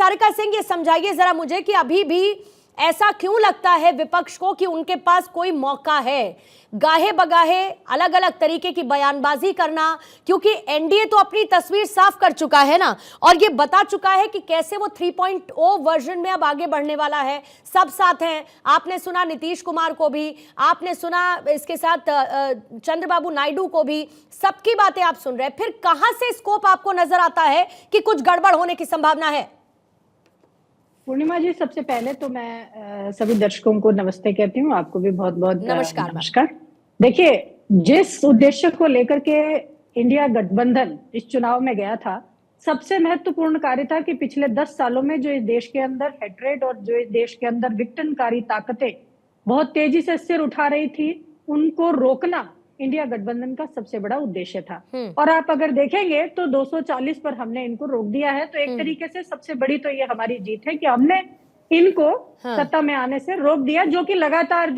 निहारिका सिंह, ये समझाइए जरा मुझे कि अभी भी ऐसा क्यों लगता है विपक्ष को कि उनके पास कोई मौका है गाहे बगाहे अलग अलग तरीके की बयानबाजी करना, क्योंकि एनडीए तो अपनी तस्वीर साफ कर चुका है ना, और ये बता चुका है कि कैसे वो 3.0 वर्जन में अब आगे बढ़ने वाला है। सब साथ हैं, आपने सुना नीतीश कुमार को भी, आपने सुना इसके साथ चंद्रबाबू नायडू को भी, सबकी बातें आप सुन रहे हैं। फिर कहां से स्कोप आपको नजर आता है कि कुछ गड़बड़ होने की संभावना है? पूर्णिमा जी, सबसे पहले तो मैं सभी दर्शकों को नमस्ते कहती हूँ, आपको भी बहुत बहुत नमस्कार। देखिए, जिस उद्देश्य को लेकर के इंडिया गठबंधन इस चुनाव में गया था, सबसे महत्वपूर्ण कार्य था कि पिछले 10 सालों में जो इस देश के अंदर हेट्रेड और जो इस देश के अंदर विघटनकारी ताकतें बहुत तेजी से सिर उठा रही थी, उनको रोकना इंडिया गठबंधन का सबसे बड़ा उद्देश्य था। और आप अगर देखेंगे तो 240 पर हमने इनको रोक दिया है। तो एक तरीके से सबसे बड़ी तो ये हमारी जीत है कि हमने इनको सत्ता में आने से रोक दिया, जो कि लगातार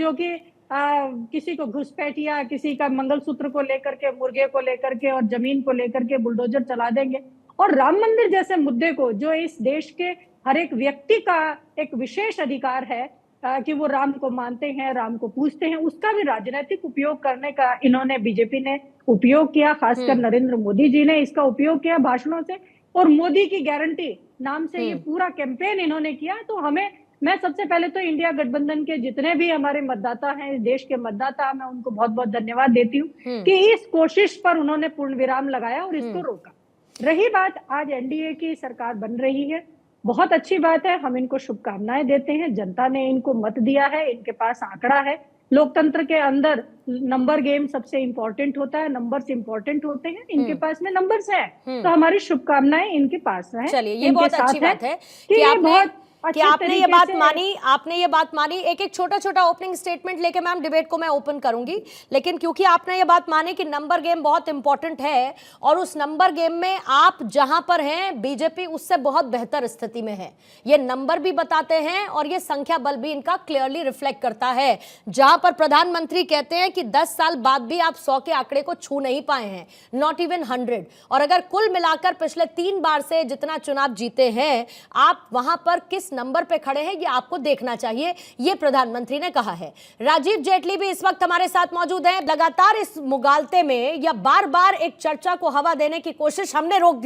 किसी को घुसपैठ या किसी का मंगलसूत्र को लेकर के, मुर्गे को लेकर के और जमीन को लेकर के बुलडोजर चला देंगे। और राम मंदिर जैसे मुद्दे को, जो इस देश के हर एक व्यक्ति का एक विशेष अधिकार है कि वो राम को मानते हैं, राम को पूजते हैं, उसका भी राजनीतिक उपयोग करने का इन्होंने, बीजेपी ने उपयोग किया। खासकर नरेंद्र मोदी जी ने इसका उपयोग किया भाषणों से, और मोदी की गारंटी नाम से ये पूरा कैंपेन इन्होंने किया। तो मैं सबसे पहले तो इंडिया गठबंधन के जितने भी हमारे मतदाता हैं, इस देश के मतदाता, मैं उनको बहुत बहुत धन्यवाद देती हूँ कि इस कोशिश पर उन्होंने पूर्ण विराम लगाया और इसको रोका। रही बात, आज एनडीए की सरकार बन रही है, बहुत अच्छी बात है, हम इनको शुभकामनाएं देते हैं। जनता ने इनको मत दिया है, इनके पास आंकड़ा है। लोकतंत्र के अंदर नंबर गेम सबसे इंपॉर्टेंट होता है, नंबर्स इंपॉर्टेंट होते हैं, इनके पास में नंबर्स है। तो हमारी शुभकामनाएं इनके पास है। चलिए, ये बहुत अच्छी बात है कि आपने ये बात मानी। एक छोटा छोटा ओपनिंग स्टेटमेंट लेके मैम डिबेट को मैं ओपन करूंगी, लेकिन क्योंकि आपने ये बात मानी कि नंबर गेम बहुत इंपॉर्टेंट है और उस नंबर गेम में आप जहां पर हैं, बीजेपी उससे बहुत बेहतर स्थिति में है। ये नंबर भी बताते हैं और ये संख्या बल भी इनका क्लियरली रिफ्लेक्ट करता है। जहां पर प्रधानमंत्री कहते हैं कि 10 साल बाद भी आप 100 के आंकड़े को छू नहीं पाए हैं, नॉट इवन 100, और अगर कुल मिलाकर पिछले 3 बार से जितना चुनाव जीते हैं, आप वहां पर किस नंबर पे खड़े हैं ये आपको देखना चाहिए, ये प्रधानमंत्री ने कहा है। राजीव जेटली भी इस वक्त हमारे साथ मौजूद हैं। लगातार इस मुगालते में या बार बार एक चर्चा को हवा देने की कोशिश हमने रोक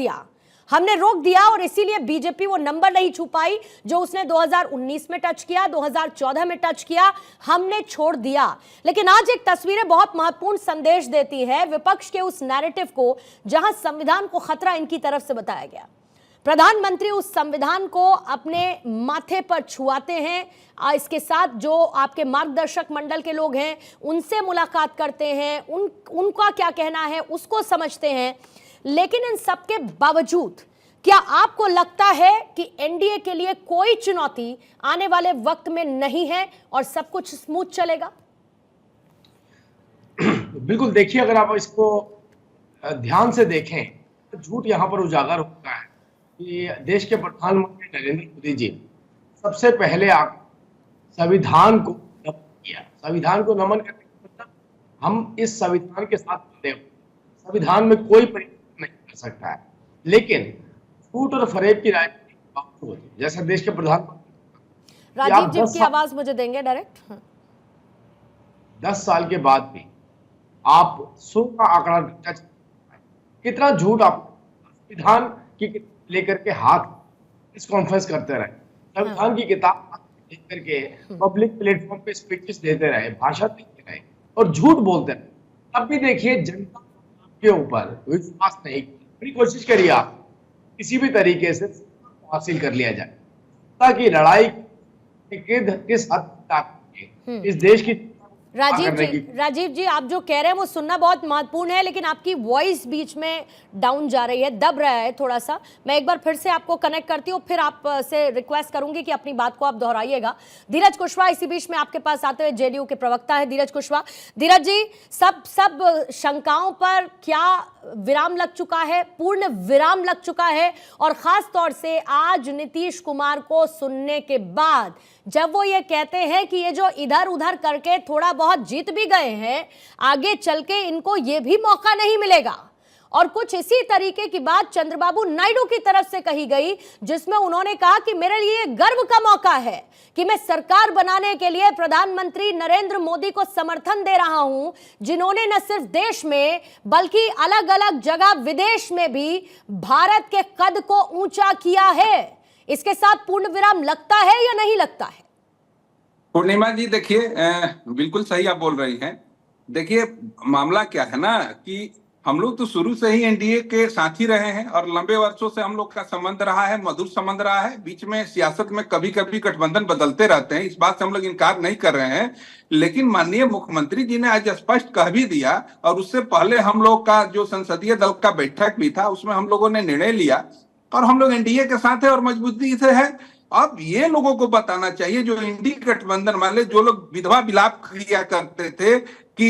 दिया और इसीलिए बीजेपी वो नंबर नहीं छू पाई जो उसने 2019 में टच किया, 2014 में टच किया, हमने छोड़ दिया। लेकिन आज एक तस्वीरें बहुत महत्वपूर्ण संदेश देती है विपक्ष के उस नैरेटिव को, जहां संविधान को खतरा इनकी तरफ से बताया गया। प्रधानमंत्री उस संविधान को अपने माथे पर छुआते हैं। इसके साथ जो आपके मार्गदर्शक मंडल के लोग हैं उनसे मुलाकात करते हैं, उनका क्या कहना है उसको समझते हैं। लेकिन इन सबके बावजूद क्या आपको लगता है कि एनडीए के लिए कोई चुनौती आने वाले वक्त में नहीं है और सब कुछ स्मूथ चलेगा? बिल्कुल, देखिए, अगर आप इसको ध्यान से देखें तो झूठ यहां पर उजागर होता है कि देश के प्रधानमंत्री नरेंद्र मोदी जी सबसे पहले संविधान को नमन किया। संविधान को नमन करने का मतलब हम इस संविधान के साथ जुड़े हुए, संविधान में कोई परिवर्तन नहीं कर सकता है। लेकिन झूठ और फरेब की राजनीति के बावजूद, जैसे देश के प्रधानमंत्री, राजीव जी की आवाज मुझे देंगे डायरेक्ट। 10 साल के बाद भी आप 100 का आंकड़ा टच, कितना झूठ आप संविधान की लेकर के हाथ इस कॉन्फ्रेंस करते रहे, संविधान की किताब लेकर के पब्लिक प्लेटफॉर्म पे स्पीचेस देते रहे, भाषण देते रहे और झूठ बोलते रहे। अब भी देखिए, जनता के ऊपर विश्वास नहीं, बड़ी कोशिश करिए आप किसी भी तरीके से हासिल कर लिया जाए। ताकि लड़ाई किस हद तक इस देश की राजीव जी आप जो कह रहे हैं वो सुनना बहुत महत्वपूर्ण है, लेकिन आपकी वॉइस बीच में डाउन जा रही है, दब रहा है थोड़ा सा। मैं एक बार फिर से आपको कनेक्ट करती हूँ, फिर आप से रिक्वेस्ट करूंगी कि अपनी बात को आप दोहराइएगा। धीरज कुशवाहा इसी बीच में आपके पास आते हुए, जेडीयू के प्रवक्ता है धीरज कुशवाहा। धीरज जी, सब शंकाओं पर क्या विराम लग चुका है, पूर्ण विराम लग चुका है? और खास तौर से आज नीतीश कुमार को सुनने के बाद जब वो ये कहते हैं कि ये जो इधर उधर करके थोड़ा बहुत जीत भी गए हैं, आगे चल के इनको ये भी मौका नहीं मिलेगा, और कुछ इसी तरीके की बात चंद्रबाबू नायडू की तरफ से कही गई, जिसमें उन्होंने कहा कि मेरे लिए गर्व का मौका है कि मैं सरकार बनाने के लिए प्रधानमंत्री नरेंद्र मोदी को समर्थन दे रहा हूं, जिन्होंने न सिर्फ देश में बल्कि अलग अलग जगह विदेश में भी भारत के कद को ऊंचा किया है। इसके साथ पूर्ण विराम लगता है या नहीं लगता है? पूर्णिमा जी देखिए, बिल्कुल सही आप बोल रही हैं। देखिए मामला क्या है ना कि हम लोग तो शुरू से ही एनडीए के साथी रहे हैं और लंबे वर्षों से हम लोग का संबंध रहा है, मधुर संबंध रहा है। बीच में सियासत में कभी कभी गठबंधन बदलते रहते हैं, इस बात से हम लोग इनकार नहीं कर रहे हैं। लेकिन माननीय मुख्यमंत्री जी ने आज स्पष्ट कह भी दिया, और उससे पहले हम लोग का जो संसदीय दल का बैठक भी था उसमें हम लोगों ने निर्णय लिया और हम लोग एनडीए के साथ है और मजबूती से है। अब ये लोगों को बताना चाहिए, जो इंडी गठबंधन वाले, जो लोग विधवा विलाप किया करते थे कि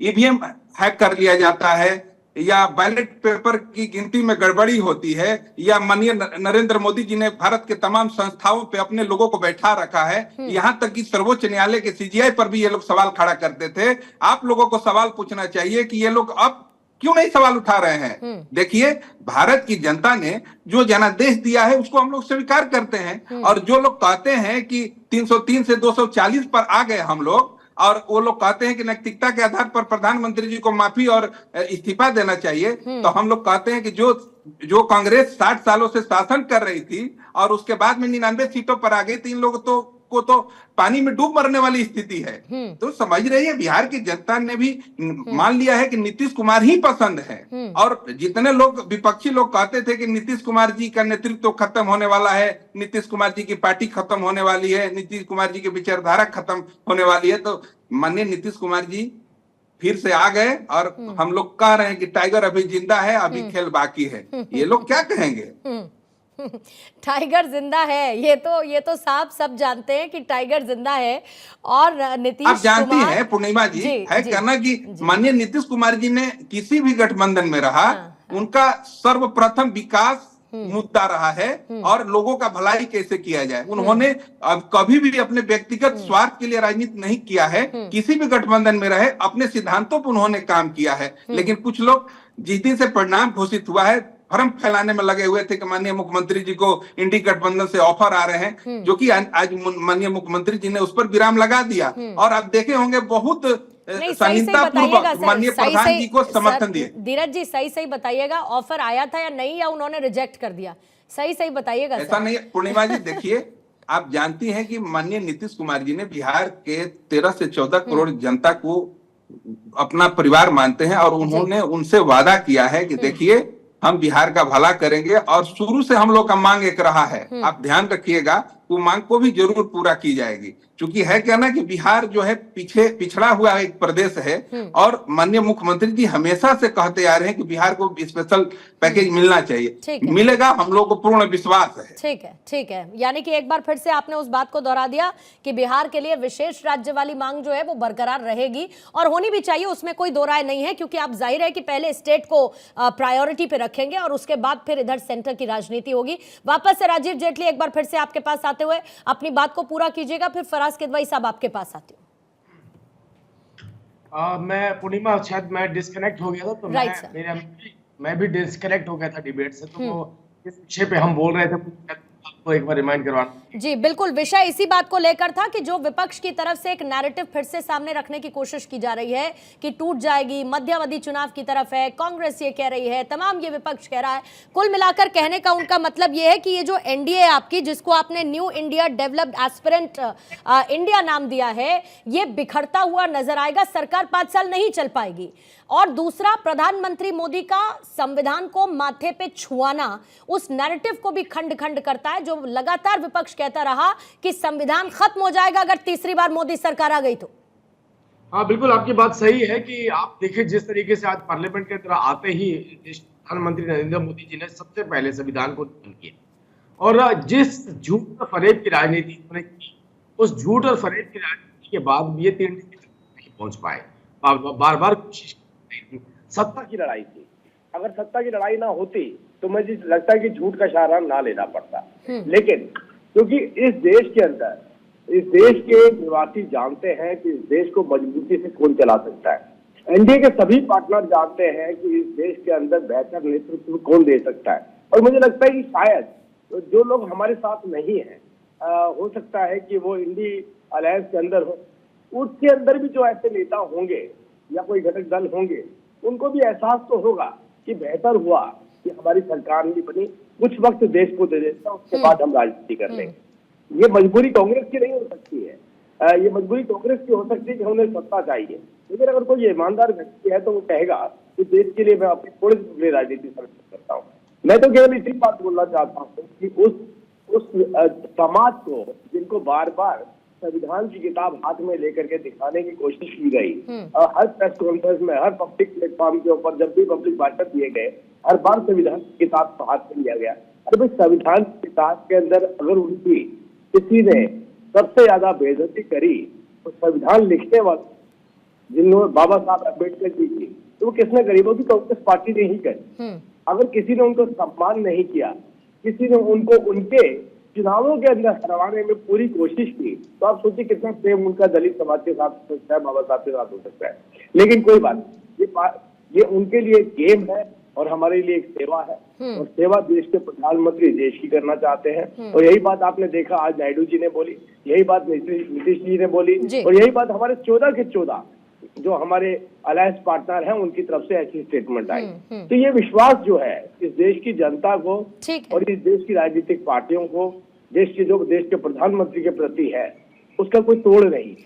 ईवीएम हैक कर लिया जाता है या बैलेट पेपर की गिनती में गड़बड़ी होती है, या माननीय नरेंद्र मोदी जी ने भारत के तमाम संस्थाओं पे अपने लोगों को बैठा रखा है, यहां तक कि सर्वोच्च न्यायालय के सीजीआई पर भी ये लोग सवाल खड़ा करते थे। आप लोगों को सवाल पूछना चाहिए कि ये लोग अब क्यों नहीं सवाल उठा रहे हैं। देखिए भारत की जनता ने जो जनादेश दिया है उसको हम लोग स्वीकार करते हैं, और जो लोग कहते हैं कि 303 से 240 पर आ गए हम लोग, और वो लोग कहते हैं कि नैतिकता के आधार पर प्रधानमंत्री जी को माफी और इस्तीफा देना चाहिए, तो हम लोग कहते हैं कि जो कांग्रेस 60 सालों से शासन कर रही थी और उसके बाद में 99 सीटों पर आ गई, 3 लोग को तो पानी में डूब मरने वाली स्थिति है। तो समझ रही है, बिहार की जनता ने भी मान लिया है कि नीतीश कुमार ही पसंद है। और जितने लोग विपक्षी लोग कहते थे कि नीतीश कुमार जी का नेतृत्व तो खत्म होने वाला है, नीतीश कुमार जी की पार्टी खत्म होने वाली है, नीतीश कुमार जी की विचारधारा खत्म होने वाली है, तो माननीय नीतीश कुमार जी फिर से आ गए और हम लोग कह रहे हैं कि टाइगर अभी जिंदा है, अभी खेल बाकी है। ये लोग क्या कहेंगे? टाइगर जिंदा है, ये तो साफ सब जानते हैं कि टाइगर जिंदा है। और नीतीश आप जानती हैं पूर्णिमा जी, है कहना कि माननीय नीतीश कुमार जी ने किसी भी गठबंधन में रहा, उनका सर्वप्रथम विकास मुद्दा रहा है और लोगों का भलाई कैसे किया जाए। उन्होंने अब कभी भी अपने व्यक्तिगत स्वार्थ के लिए राजनीति नहीं किया है, किसी भी गठबंधन में रहे अपने सिद्धांतों पर उन्होंने काम किया है। लेकिन कुछ लोग जिस दिन से परिणाम घोषित हुआ है भ्रम फैलाने में लगे हुए थे कि माननीय मुख्यमंत्री जी को इंडी गठबंधन से ऑफर आ रहे हैं, जो कि आज माननीय मुख्यमंत्री जी ने उस पर विराम लगा दिया। और आप देखे होंगे बहुत संहितापूर्वक माननीय प्रधान जी को समर्थन दिए। धीरज जी सही बताइएगा, ऑफर आया था या नहीं, या उन्होंने रिजेक्ट कर दिया? सही बताइएगा। ऐसा नहीं पूर्णिमा जी, देखिए आप जानती हैं कि माननीय नीतीश कुमार जी ने बिहार के 13 से 14 करोड़ जनता को अपना परिवार मानते हैं, और उन्होंने उनसे वादा किया है कि देखिए हम बिहार का भला करेंगे। और शुरू से हम लोग का मांग एक रहा है, आप ध्यान रखिएगा, वो मांग को भी जरूर पूरा की जाएगी। क्योंकि है क्या ना कि बिहार जो है पिछड़ा हुआ एक प्रदेश है, और माननीय मुख्यमंत्री जी हमेशा से कहते आ रहे हैं कि बिहार को स्पेशल पैकेज मिलना चाहिए, मिलेगा, हम लोग को पूर्ण विश्वास है। ठीक है, यानी कि एक बार फिर से आपने उस बात को दोहरा दिया कि बिहार के लिए विशेष राज्य वाली मांग जो है वो बरकरार रहेगी और होनी भी चाहिए, उसमें कोई दो राय नहीं है। क्योंकि आप जाहिर है कि पहले स्टेट को प्रायोरिटी पे रखेंगे और उसके बाद फिर इधर सेंटर की राजनीति होगी। वापस से राजीव जेटली एक बार फिर से आपके पास आते हुए अपनी बात को पूरा कीजिएगा, फिर फराज किदवई साहब आपके पास आती हूँ। मैं पूर्णिमा शायद मैं डिस्कनेक्ट हो गया था, तो मैं भी डिस्कनेक्ट हो गया था डिबेट से, तो वो इस विषय पे हम बोल रहे थे, आपको एक बार रिमाइंड करवाना। जी बिल्कुल, विषय इसी बात को लेकर था कि जो विपक्ष की तरफ से एक नैरेटिव फिर से सामने रखने की कोशिश की जा रही है कि टूट जाएगी, मध्यावधि चुनाव की तरफ है, कांग्रेस ये कह रही है, तमाम ये विपक्ष कह रहा है। कुल मिलाकर कहने का उनका मतलब ये है कि ये जो एनडीए आपकी, जिसको आपने new India developed aspirant India नाम दिया है, ये बिखरता हुआ नजर आएगा, सरकार 5 साल नहीं चल पाएगी। और दूसरा, प्रधानमंत्री मोदी का संविधान को माथे पे छुआना उस नैरेटिव को भी खंड खंड करता है, जो लगातार विपक्ष कहता रहा कि संविधान खत्म हो जाएगा अगर तीसरी बार मोदी सरकार आ गई तो। हाँ बिल्कुल, आपकी बात सही है कि आप देखिए जिस तरीके से आज पार्लियामेंट के अंदर आते ही प्रधानमंत्री नरेंद्र मोदी जी ने सबसे पहले संविधान को खत्म किया, और जिस झूठ और फरेब की राजनीति उन्होंने की, उस झूठ और फरेब की राजनीति के बाद ये 3 नहीं पहुंच पाए, बार कोशिश, सत्ता की लड़ाई थी। अगर सत्ता की लड़ाई ना होती तो मुझे लगता है कि झूठ का सहारा ना लेना पड़ता। लेकिन क्योंकि इस देश के अंदर, इस देश के निवासी जानते हैं कि इस देश को मजबूती से कौन चला सकता है, एनडीए के सभी पार्टनर जानते हैं कि इस देश के अंदर बेहतर नेतृत्व कौन दे सकता है, और मुझे लगता है कि शायद जो लोग हमारे साथ नहीं है, हो सकता है कि वो इंडी अलायंस के अंदर हो, उसके अंदर भी जो ऐसे नेता होंगे या कोई घटक दल होंगे, उनको भी एहसास तो होगा कि बेहतर हुआ कि हमारी सरकार नहीं बनी, कुछ वक्त देश को दे देता, उसके बाद हम राजनीति कर लेंगे। ये मजबूरी कांग्रेस की नहीं हो सकती है, ये मजबूरी कांग्रेस की हो सकती है कि उन्हें सत्ता चाहिए, लेकिन अगर कोई ईमानदार व्यक्ति है तो वो कहेगा कि देश के लिए मैं अपनी थोड़ी सी राजनीति करता हूँ। मैं तो केवल इसी बात बोलना चाहता हूँ कि उस समाज को जिनको बार बार संविधान की किताब हाथ में लेकर के दिखाने की कोशिश की गई, हर प्रेस कॉन्फ्रेंस में, हर पब्लिक प्लेटफॉर्म के ऊपर जब भी पब्लिक भाषण दिए गए, हर बार संविधान की किताब को हाथ में लिया गया। अरे भाई, संविधान की किताब के अंदर अगर उनकी किसी ने सबसे ज्यादा बेइज्जती करी तो संविधान लिखने वाले जिन्होंने बाबा साहब अम्बेडकर जी की, तो वो किसने करी? वो भी कांग्रेस पार्टी ने ही करी। अगर किसी ने उनको सम्मान नहीं किया, किसी ने उनको उनके चुनावों के अंदर हरवाने में पूरी कोशिश की, तो आप सोचिए कितना प्रेम उनका दलित समाज के साथ हो सकता है, बाबा साहब के साथ हो सकता है। लेकिन कोई बात नहीं, ये उनके लिए गेम है और हमारे लिए एक सेवा है, और सेवा देश के प्रधानमंत्री देश की करना चाहते हैं। और यही बात आपने देखा आज नायडू जी ने बोली, यही बात नीतीश जी ने बोली, और यही बात हमारे 14 के 14 जो हमारे अलायंस पार्टनर हैं उनकी तरफ से ऐसी स्टेटमेंट आई। तो ये विश्वास जो है इस देश की जनता को और इस देश की राजनीतिक पार्टियों को, देश के प्रधानमंत्री के प्रति है, उसका कोई तोड़ नहीं है।